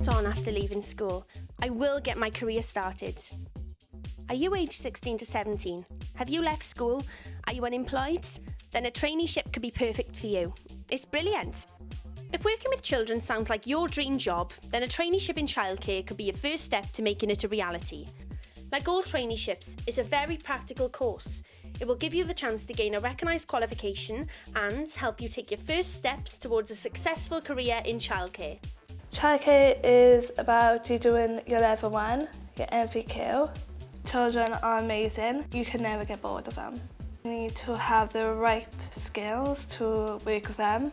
get on after leaving school. I will get my career started. Are you aged 16 to 17? Have you left school? Are you unemployed? Then a traineeship could be perfect for you. It's brilliant. If working with children sounds like your dream job, then a traineeship in childcare could be your first step to making it a reality. Like all traineeships, it's a very practical course. It will give you the chance to gain a recognised qualification and help you take your first steps towards a successful career in childcare. Childcare is about you doing your level 1, your MVQ. Children are amazing. You can never get bored of them. You need to have the right skills to work with them.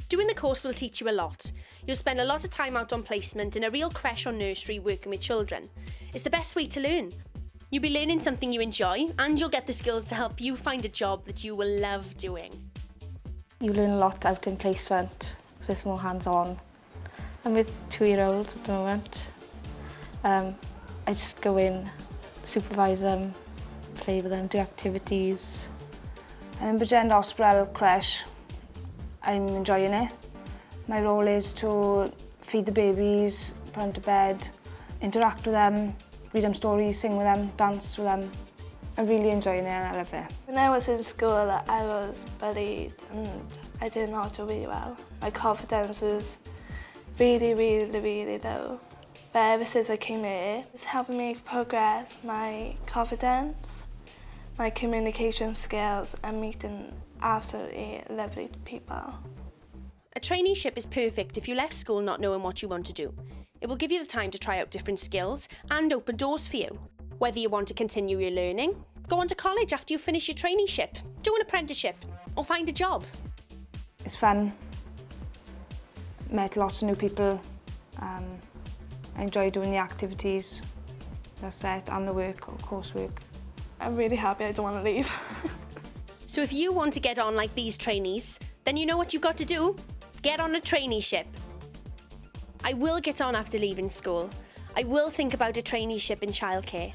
Doing the course will teach you a lot. You'll spend a lot of time out on placement in a real creche or nursery working with children. It's the best way to learn. You'll be learning something you enjoy and you'll get the skills to help you find a job that you will love doing. You learn a lot out in placement because it's more hands-on. I'm with 2-year-olds at the moment. I just go in, supervise them, play with them, do activities. I'm in Bridgend Hospital creche. I'm enjoying it. My role is to feed the babies, put them to bed, interact with them, read them stories, sing with them, dance with them. I'm really enjoying it and I love it. When I was in school, I was bullied and I didn't know how to really well. My confidence was really low. But ever since I came here, it's helping me progress my confidence, my communication skills and meeting absolutely lovely people. A traineeship is perfect if you left school not knowing what you want to do. It will give you the time to try out different skills and open doors for you. Whether you want to continue your learning, go on to college after you finish your traineeship, do an apprenticeship or find a job. It's fun. Met lots of new people. I enjoy doing the activities, the set and the work, or coursework. I'm really happy I don't want to leave. So if you want to get on like these trainees, then you know what you've got to do. Get on a traineeship. I will get on after leaving school. I will think about a traineeship in childcare.